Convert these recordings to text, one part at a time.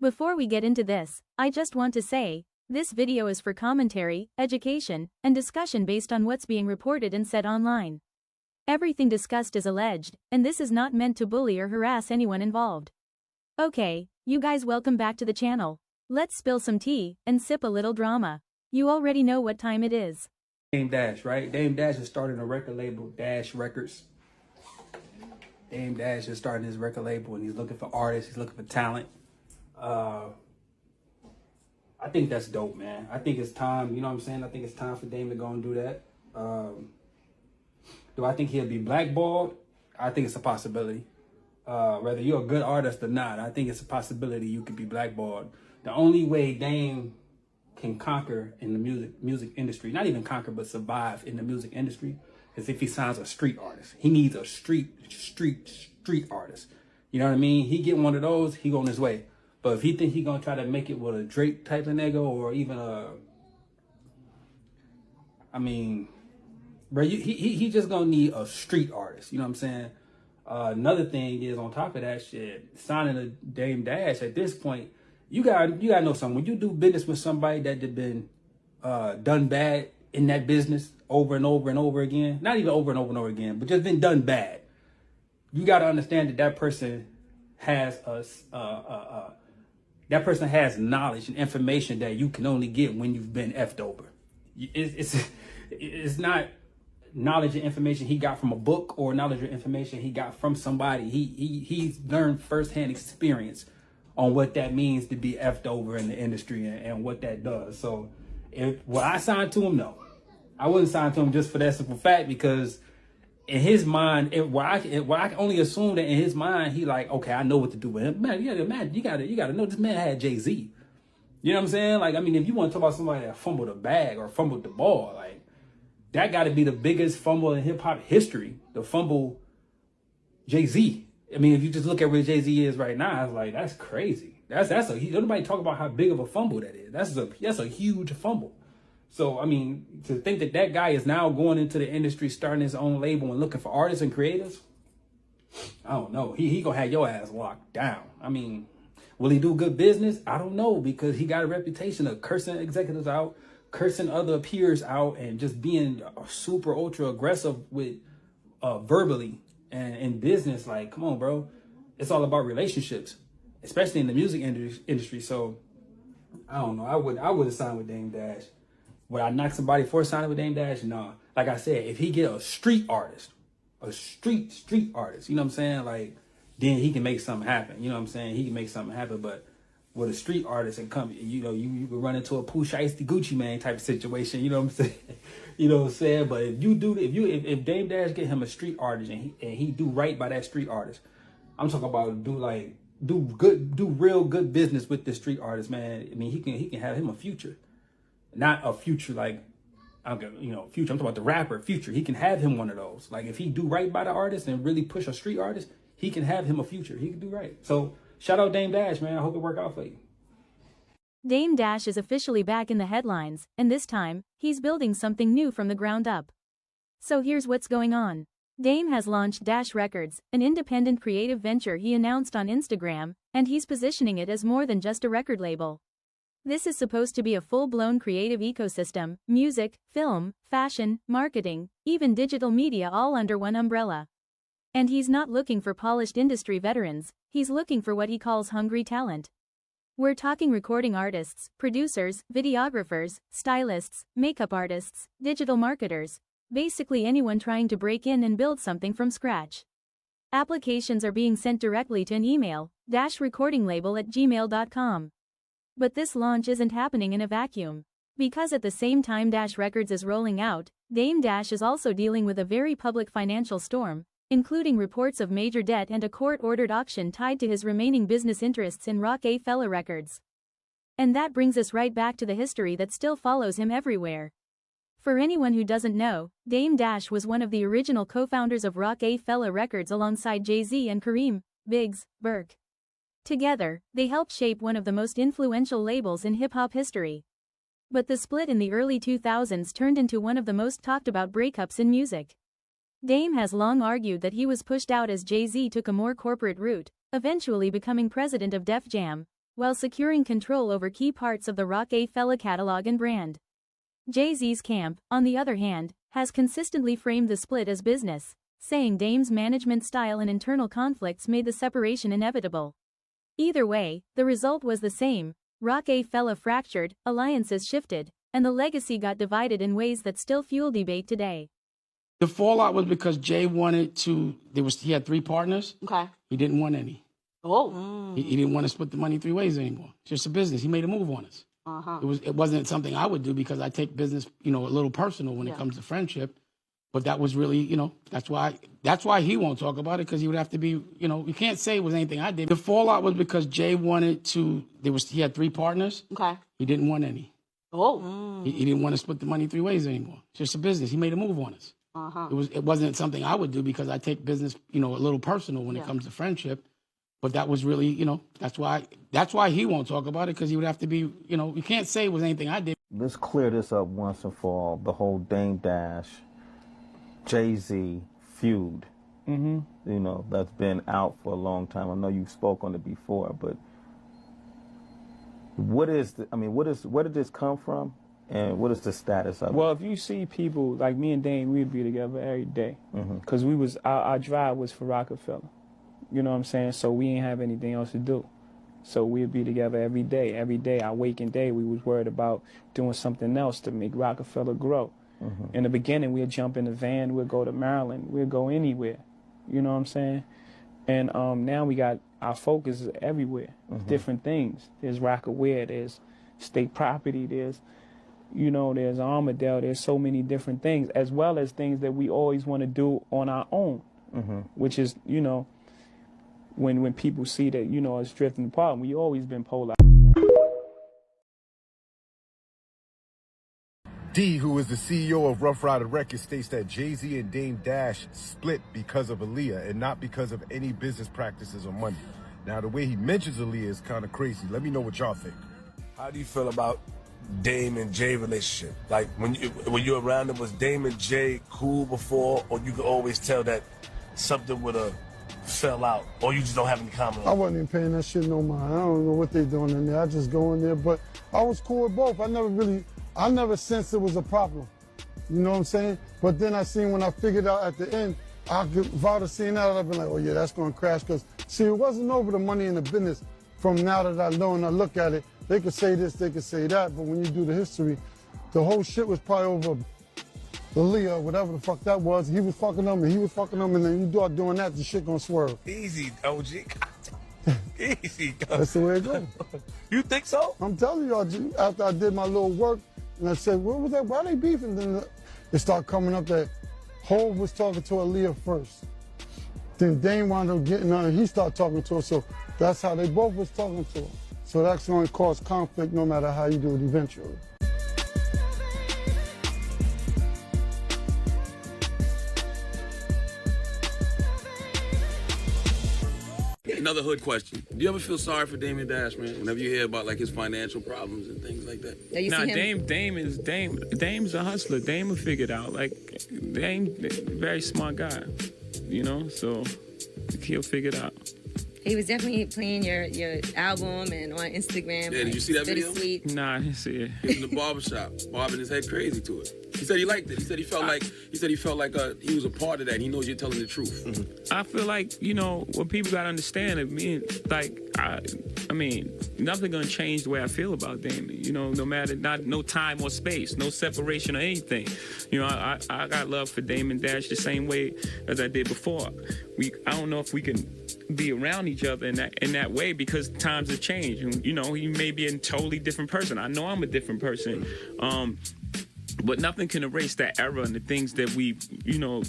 Before we get into this, I just want to say, this video is for commentary, education, and discussion based on what's being reported and said online. Everything discussed is alleged, and this is not meant to bully or harass anyone involved. Okay, you guys, welcome back to the channel. Let's spill some tea and sip a little drama. You already know what time it is. Dame Dash, right? Dame Dash is starting a record label, Dash Records. Dame Dash is starting his record label and he's looking for artists, he's looking for talent. I think that's dope, man. I think it's time, you know what I'm saying? I think it's time for Dame to go and do that. Do I think he'll be blackballed? I think it's a possibility. Whether you're a good artist or not, I think it's a possibility you could be blackballed. The only way Dame can conquer in the music industry, not even conquer, but survive in the music industry, is if he signs a street artist. He needs a street artist. You know what I mean? He get one of those, he go on his way. But if he think he gonna try to make it with a Drake type of nigga or even bro, he just gonna need a street artist. You know what I'm saying? Another thing is, on top of that shit, signing a Dame Dash at this point, you gotta know something. When you do business with somebody that had been done bad in that business over and over and over again, not even over and over and over again, but just been done bad, you gotta understand that that person has knowledge and information that you can only get when you've been effed over. It's not knowledge and information he got from a book or knowledge or information he got from somebody. He's learned firsthand experience on what that means to be effed over in the industry and what that does. So will I sign to him? No, I wouldn't sign to him just for that simple fact, because in his mind, I can only assume that in his mind, he like, okay, I know what to do with him. Man, you gotta know this man had Jay-Z. You know what I'm saying? Like, I mean, if you want to talk about somebody that fumbled a bag or fumbled the ball, like, that got to be the biggest fumble in hip hop history, to fumble Jay-Z. I mean, if you just look at where Jay-Z is right now, it's like, that's crazy. Nobody talk about how big of a fumble that is. That's a huge fumble. So, I mean, to think that that guy is now going into the industry, starting his own label and looking for artists and creators, I don't know. He gonna have your ass locked down. I mean, will he do good business? I don't know, because he got a reputation of cursing executives out, cursing other peers out, and just being super ultra aggressive with verbally and in business. Like, come on, bro. It's all about relationships, especially in the music industry. So I don't know. I wouldn't sign with Dame Dash. Would I knock somebody for signing with Dame Dash? No. Like I said, if he get a street artist, a street artist, you know what I'm saying? Like, then he can make something happen. You know what I'm saying? He can make something happen. But with a street artist and come, you know, you could run into a Pooh Shiesty Gucci Mane type of situation. You know what I'm saying? You know what I'm saying? But if Dame Dash get him a street artist and he do right by that street artist, I'm talking about do real good business with this street artist, man. I mean, he can have him a future, not a future like, Future. I'm talking about the rapper Future. He can have him one of those. Like, if he do right by the artist and really push a street artist, he can have him a future. He can do right. So shout out Dame Dash, man. I hope it work out for you. Dame Dash is officially back in the headlines, and this time, he's building something new from the ground up. So here's what's going on. Dame has launched Dash Records, an independent creative venture he announced on Instagram, and he's positioning it as more than just a record label. This is supposed to be a full-blown creative ecosystem: music, film, fashion, marketing, even digital media, all under one umbrella. And he's not looking for polished industry veterans, he's looking for what he calls hungry talent. We're talking recording artists, producers, videographers, stylists, makeup artists, digital marketers, basically anyone trying to break in and build something from scratch. Applications are being sent directly to an email, dashrecordinglabel@gmail.com. But this launch isn't happening in a vacuum. Because at the same time Dash Records is rolling out, Dame Dash is also dealing with a very public financial storm, including reports of major debt and a court-ordered auction tied to his remaining business interests in Roc-A-Fella Records. And that brings us right back to the history that still follows him everywhere. For anyone who doesn't know, Dame Dash was one of the original co-founders of Roc-A-Fella Records alongside Jay-Z and Kareem Biggs Burke. Together, they helped shape one of the most influential labels in hip-hop history. But the split in the early 2000s turned into one of the most talked about breakups in music. Dame has long argued that he was pushed out as Jay-Z took a more corporate route, eventually becoming president of Def Jam, while securing control over key parts of the Roc-A-Fella catalog and brand. Jay-Z's camp, on the other hand, has consistently framed the split as business, saying Dame's management style and internal conflicts made the separation inevitable. Either way, the result was the same: Roc-A-Fella fractured, alliances shifted, and the legacy got divided in ways that still fuel debate today. The fallout was because Jay wanted to, he had 3 partners. Okay. He didn't want any. Oh. He didn't want to split the money 3 ways anymore. It's just a business. He made a move on us. It wasn't something I would do because I take business, a little personal when it comes to friendship. But that was really, that's why he won't talk about it, because he would have to be, you can't say it was anything I did. The fallout was because Jay wanted to, he had 3 partners. Okay. He didn't want any. Oh. He didn't want to split the money 3 ways anymore. It's just a business. He made a move on us. It wasn't something I would do because I take business, a little personal when it comes to friendship. But that was really, that's why he won't talk about it, because he would have to be, you can't say it was anything I did. Let's clear this up once and for all. The whole Dame Dash, Jay-Z feud. That's been out for a long time. I know you spoke on it before, but where did this come from, and what is the status of it? Well, if you see people like me and Dame, we'd be together every day, because our drive was for Roc-A-Fella. You know what I'm saying? So we ain't have anything else to do. So we'd be together every day. Every day, our waking day, we was worried about doing something else to make Roc-A-Fella grow. In the beginning, we'd jump in the van, we'd go to Maryland, we'd go anywhere. You know what I'm saying? And now we got our focus is everywhere. Different things. There's Roc-A-Wear, there's state property, there's Armadale, there's so many different things, as well as things that we always want to do on our own, which is, when people see that, it's drifting apart, we always been polar. D, who is the CEO of Rough Rider Records, states that Jay-Z and Dame Dash split because of Aaliyah and not because of any business practices or money. Now, the way he mentions Aaliyah is kind of crazy. Let me know what y'all think. How do you feel about Dame and Jay relationship? Like, when you were around them, was Dame and Jay cool before, or you could always tell that something would have fell out, or you just don't have any comment on it? I wasn't even paying that shit no mind. I don't know what they doing in there. I just go in there, but I was cool with both. I never sensed it was a problem. You know what I'm saying? But then I seen when I figured out at the end, if I would have seen that, I'd been like, oh yeah, that's going to crash. Because, see, it wasn't over the money in the business. From now that I know and I look at it, they could say this, they could say that, but when you do the history, the whole shit was probably over Aaliyah, whatever the fuck that was. He was fucking them, and he was fucking them, and then you start doing that, the shit gonna swerve. Easy, OG. Easy. That's the way it goes. You think so? I'm telling y'all, after I did my little work, and I said, what was that? Why they beefing? Then it started coming up that Hov was talking to Aaliyah first. Then Dame wound up getting on, and he started talking to her, so that's how they both was talking to her. So that's going to cause conflict no matter how you do it eventually. Another hood question. Do you ever feel sorry for Dame Dash, man? Whenever you hear about like his financial problems and things like that. Nah, Dame's a hustler. Dame will figure it out. Like, Dame, very smart guy, so he'll figure it out. He was definitely playing your album and on Instagram. Yeah, did you see that video? Sweet. Nah, I didn't see it. He was in the barbershop, bobbing his head crazy to it. He said he liked it. He said he felt like he was a part of that. He knows you're telling the truth. I feel like, what people gotta understand, nothing gonna change the way I feel about Damon. No matter, no time or space, no separation or anything. I got love for Dame Dash the same way as I did before. I don't know if we can be around each other in that way because times have changed. And, he may be a totally different person. I know I'm a different person. But nothing can erase that era and the things that we,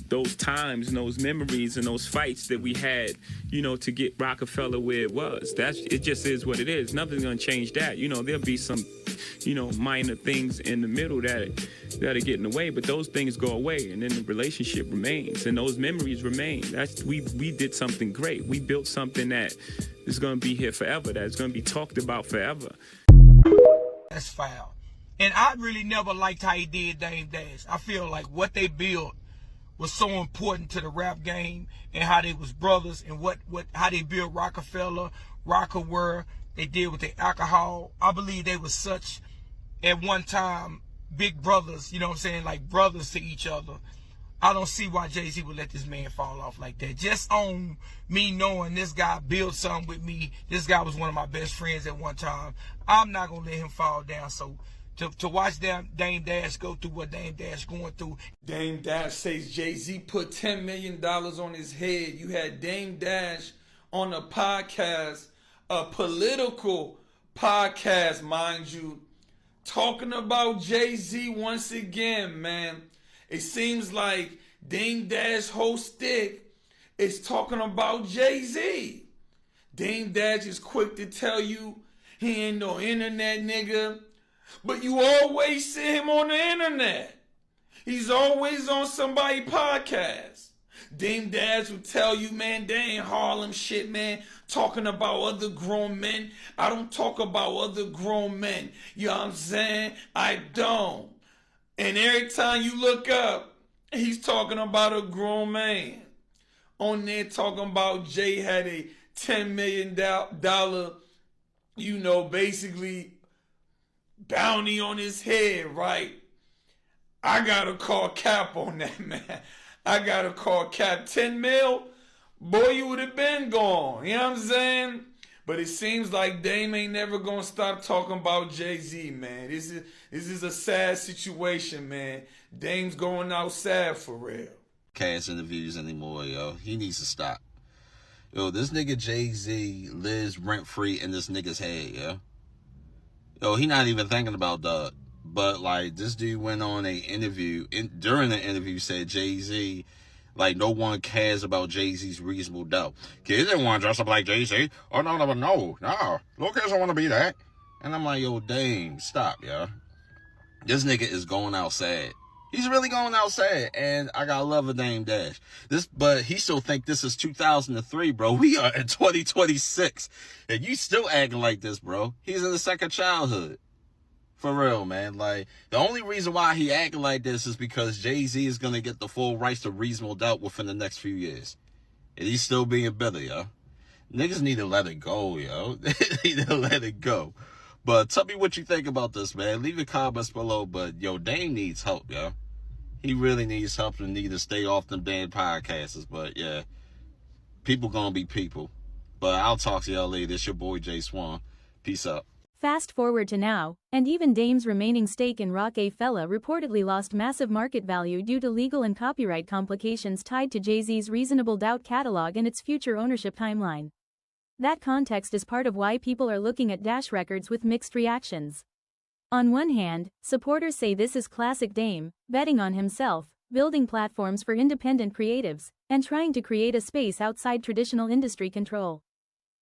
those times and those memories and those fights that we had, to get Roc-A-Fella where it was. It just is what it is. Nothing's going to change that. There'll be some, minor things in the middle that are getting away, but those things go away and then the relationship remains and those memories remain. We did something great. We built something that is going to be here forever, that's going to be talked about forever. That's foul. And I really never liked how he did Dame Dash. I feel like what they built was so important to the rap game and how they was brothers and how they built Roc-A-Fella, Roc-A-Wear, they did with the alcohol. I believe they were such, at one time, big brothers, you know what I'm saying, like brothers to each other. I don't see why Jay-Z would let this man fall off like that. Just on me knowing this guy built something with me, this guy was one of my best friends at one time, I'm not going to let him fall down. So to watch Dame Dash go through what Dame Dash going through. Dame Dash says Jay-Z put $10 million on his head. You had Dame Dash on a podcast, a political podcast, mind you, talking about Jay-Z once again, man. It seems like Dame Dash whole stick is talking about Jay-Z. Dame Dash is quick to tell you he ain't no internet nigga, but you always see him on the internet. He's always on somebody's podcast. Dame Dash will tell you, man, they ain't Harlem shit, man, talking about other grown men. I don't talk about other grown men. You know what I'm saying? I don't. And every time you look up, he's talking about a grown man. On there talking about Jay had a $10 million, you know, basically bounty on his head, right? I gotta call Cap on that, man. I gotta call Cap. 10 mil, boy, you would have been gone. You know what I'm saying? But it seems like Dame ain't never gonna stop talking about Jay-Z, man. This is a sad situation, man. Dame's going out sad for real. Cash interviews anymore, yo. He needs to stop. Yo, this nigga Jay-Z lives rent-free in this nigga's head, yo. Yo, he not even thinking about that. But, like, this dude went on a interview, during the interview said Jay-Z, like, no one cares about Jay-Z's reasonable doubt. Kids didn't want to dress up like Jay-Z. Oh, no. Little kids don't want to be that. And I'm like, yo, Dame, stop, yo. This nigga is going out sad. He's really going out sad. And I got love of Dame Dash. But he still think this is 2003, bro. We are in 2026. And you still acting like this, bro. He's in the second childhood. For real, man. Like, the only reason why he acting like this is because Jay-Z is going to get the full rights to reasonable doubt within the next few years. And he's still being bitter, yo. Niggas need to let it go, yo. They need to let it go. But tell me what you think about this, man. Leave your comments below. But, yo, Dame needs help, yo. He really needs help and need to stay off them damn podcasts. But, yeah, people gonna be people. But I'll talk to y'all later. It's your boy, Jay Swan. Peace out. Fast forward to now, and even Dame's remaining stake in Roc-A-Fella reportedly lost massive market value due to legal and copyright complications tied to Jay-Z's Reasonable Doubt catalog and its future ownership timeline. That context is part of why people are looking at Dash Records with mixed reactions. On one hand, supporters say this is classic Dame, betting on himself, building platforms for independent creatives, and trying to create a space outside traditional industry control.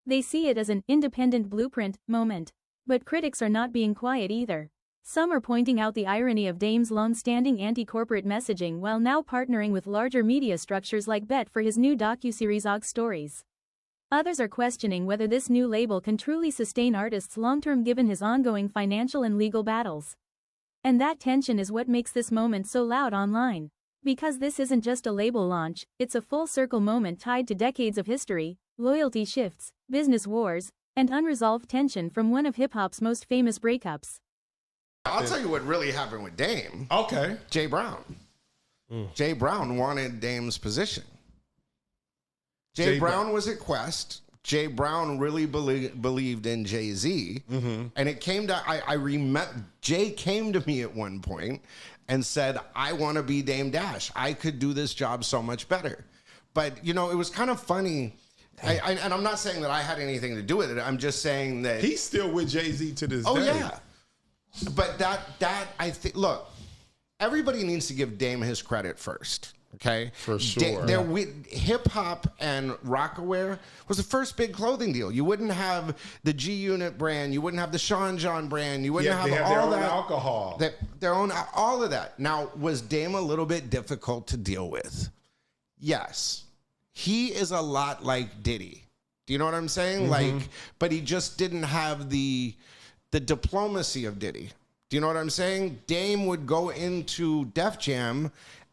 They see it as an independent blueprint moment. But critics are not being quiet either. Some are pointing out the irony of Dame's long-standing anti-corporate messaging while now partnering with larger media structures like Bet for his new docuseries Og Stories. Others are questioning whether this new label can truly sustain artists long-term given his ongoing financial and legal battles. And that tension is what makes this moment so loud online. Because this isn't just a label launch, it's a full-circle moment tied to decades of history, loyalty shifts, business wars, and unresolved tension from one of hip-hop's most famous breakups. I'll tell you what really happened with Dame. Okay. Jay Brown. Jay Brown wanted Dame's position. Jay Brown was at Quest. Jay Brown really believed in Jay-Z. And it came to, I remember, Jay came to me at one point and said, I want to be Dame Dash. I could do this job so much better. But, you know, it was kind of funny. And I'm not saying that I had anything to do with it. I'm just saying that he's still with Jay-Z to this day. Oh yeah, but that I think. Look, everybody needs to give Dame his credit first. Okay, for sure. Hip hop and Rocawear was the first big clothing deal. You wouldn't have the G Unit brand. You wouldn't have the Sean John brand. You wouldn't have all their that own alcohol. Their own all of that. Now, was Dame a little bit difficult to deal with? Yes. He is a lot like Diddy. Do you know what I'm saying? Like, but he just didn't have the diplomacy of Diddy. Do you know what I'm saying? Dame would go into Def Jam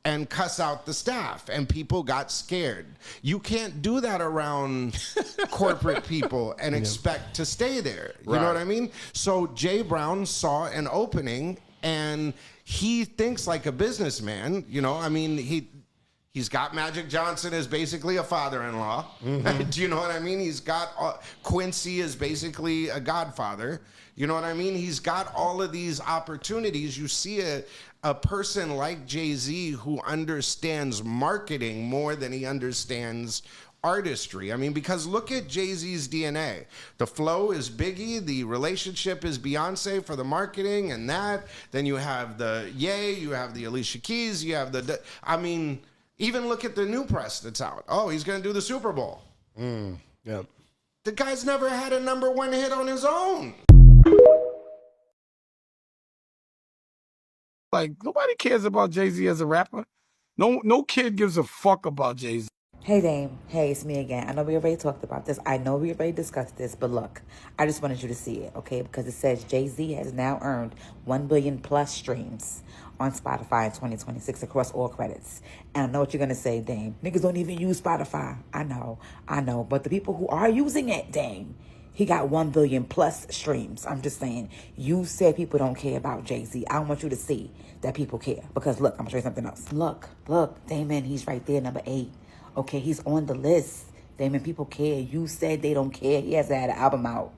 and cuss out the staff, and people got scared. You can't do that around corporate people and expect to stay there. You know what I mean? So Jay Brown saw an opening, and he thinks like a businessman. You know, I mean, he's got Magic Johnson as basically a father-in-law. Do you know what I mean? He's got Quincy as basically a godfather. You know what I mean? He's got all of these opportunities. You see a person like Jay-Z who understands marketing more than he understands artistry. I mean, because look at Jay-Z's DNA. The flow is Biggie, the relationship is Beyonce for the marketing and that. Then you have the Ye, you have the Alicia Keys, you have the I mean, even look at the new press that's out. Oh, he's going to do the Super Bowl. Yeah. The guy's never had a #1 hit on his own. Like, nobody cares about Jay-Z as a rapper. No kid gives a fuck about Jay-Z. Hey, Dame. Hey, it's me again. I know we already talked about this. I know we already discussed this, but look, I just wanted you to see it, okay? Because it says Jay-Z has now earned 1 billion plus streams on Spotify in 2026 across all credits. And I know what you're going to say, Dame. Niggas don't even use Spotify. I know. But the people who are using it, Dame, he got 1 billion plus streams. I'm just saying, you said people don't care about Jay-Z. I want you to see that people care. Because look, I'm going to show you something else. Look, Damon, he's right there, number 8. Okay, he's on the list. Damon, people care. You said they don't care. He hasn't had an album out.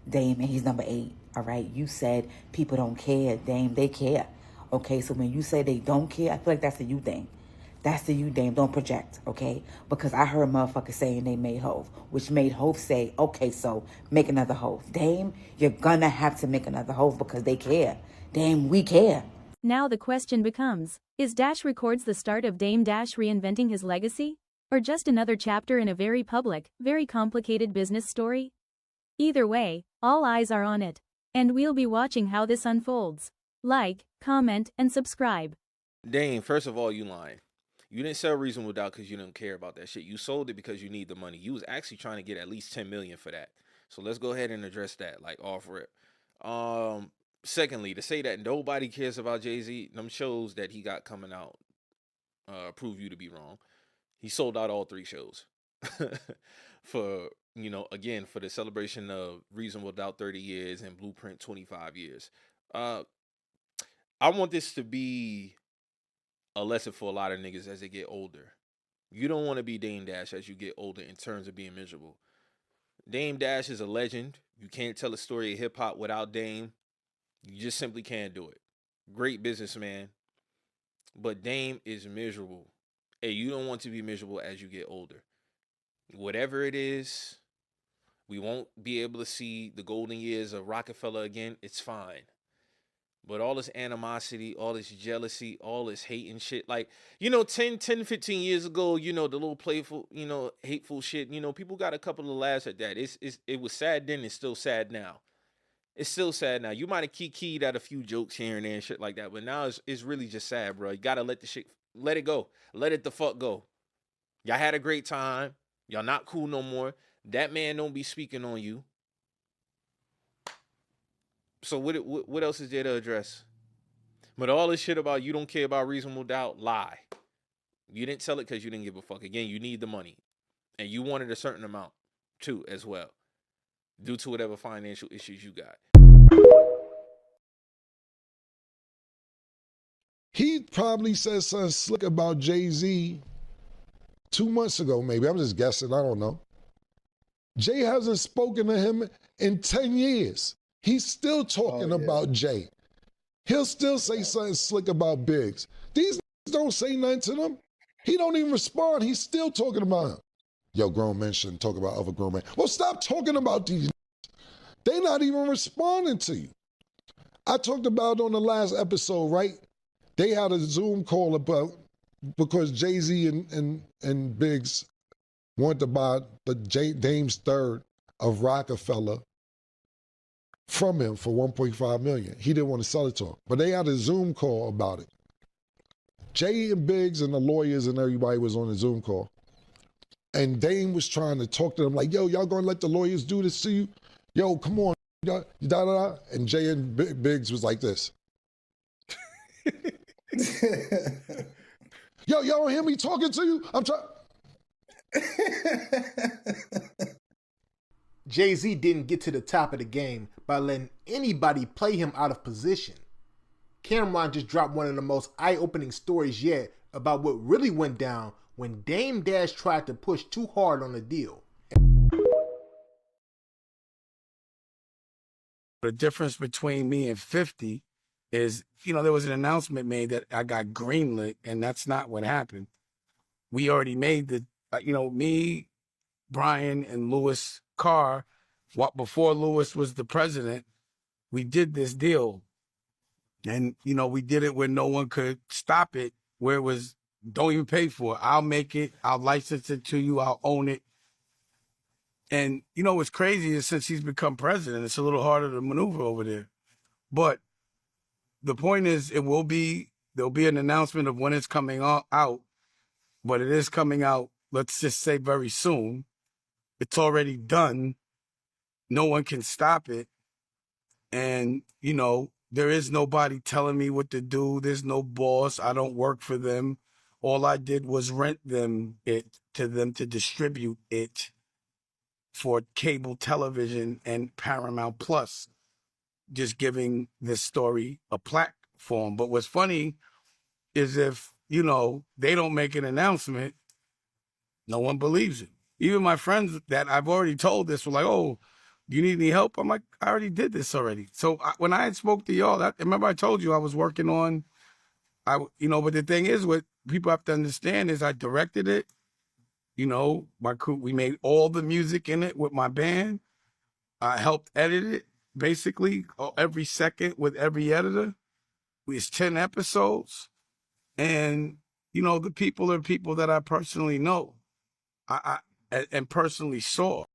Damon, he's number 8. All right, you said people don't care. Dame, they care. Okay, so when you say they don't care, I feel like that's the you thing. That's the you, Dame. Don't project, okay? Because I heard motherfuckers saying they made Hove, which made Hove say, okay, so make another Hove. Dame, you're gonna have to make another Hove because they care. Dame, we care. Now the question becomes, is Dash Records the start of Dame Dash reinventing his legacy? Or just another chapter in a very public, very complicated business story? Either way, all eyes are on it. And we'll be watching how this unfolds. Like, comment, and subscribe. Dame, first of all, you lying. You didn't sell Reasonable Doubt because you didn't care about that shit. You sold it because you need the money. You was actually trying to get at least $10 million for that. So let's go ahead and address that, like, off rip. Secondly, to say that nobody cares about Jay-Z, them shows that he got coming out prove you to be wrong. He sold out all 3 shows for, you know, again, for the celebration of Reasonable Doubt 30 years and Blueprint 25 years. I want this to be a lesson for a lot of niggas as they get older. You don't want to be Dame Dash as you get older in terms of being miserable. Dame Dash is a legend. You can't tell a story of hip-hop without Dame. You just simply can't do it. Great businessman. But Dame is miserable. And you don't want to be miserable as you get older. Whatever it is, we won't be able to see the golden years of Roc-A-Fella again. It's fine. But all this animosity, all this jealousy, all this hate and shit, like, you know, 10, 15 years ago, you know, the little playful, you know, hateful shit, you know, people got a couple of laughs at that. It was sad then, it's still sad now. It's still sad now. You might have keyed at a few jokes here and there and shit like that, but now it's really just sad, bro. You gotta let the shit, let it go. Let it the fuck go. Y'all had a great time. Y'all not cool no more. That man don't be speaking on you. So what else is there to address? But all this shit about you don't care about Reasonable Doubt, lie. You didn't sell it because you didn't give a fuck. Again, you need the money. And you wanted a certain amount, too, as well. Due to whatever financial issues you got. He probably said something slick about Jay-Z 2 months ago, maybe. I'm just guessing. I don't know. Jay hasn't spoken to him in 10 years. He's still talking about Jay. He'll still say something slick about Biggs. These don't say nothing to them. He don't even respond. He's still talking about him. Yo, grown men shouldn't talk about other grown men. Well, stop talking about these. They're not even responding to you. I talked about on the last episode, right? They had a Zoom call about because Jay-Z and Biggs wanted to buy the Dame's third of Roc-A-Fella from him for $1.5 million. He didn't want to sell it to him. But they had a Zoom call about it. Jay and Biggs and the lawyers and everybody was on the Zoom call. And Dame was trying to talk to them like, yo, y'all gonna let the lawyers do this to you? Yo, come on. Da-da-da. And Jay and Biggs was like this. Yo, y'all don't hear me talking to you? I'm trying. Jay-Z didn't get to the top of the game by letting anybody play him out of position. Cameron just dropped one of the most eye-opening stories yet about what really went down when Dame Dash tried to push too hard on the deal. The difference between me and 50 is, there was an announcement made that I got greenlit, and that's not what happened. We already made me, Brian, and Louis Carr, before Louis was the president, we did this deal. And, we did it where no one could stop it, where it was, don't even pay for it. I'll make it. I'll license it to you. I'll own it. And, what's crazy is since he's become president, it's a little harder to maneuver over there. But the point is, there'll be an announcement of when it's coming out, but it is coming out, let's just say very soon. It's already done. No one can stop it. And, there is nobody telling me what to do. There's no boss. I don't work for them. All I did was rent them to distribute it for cable television and Paramount Plus, just giving this story a platform. But what's funny is if, they don't make an announcement, no one believes it. Even my friends that I've already told this were like, oh, do you need any help? I'm like, I already did this already. So when I had spoke to y'all, remember I told you I was working on, but the thing is, what people have to understand is I directed it. My crew, we made all the music in it with my band. I helped edit it, basically, every second with every editor. It's 10 episodes. And, the people are people that I personally know and personally saw.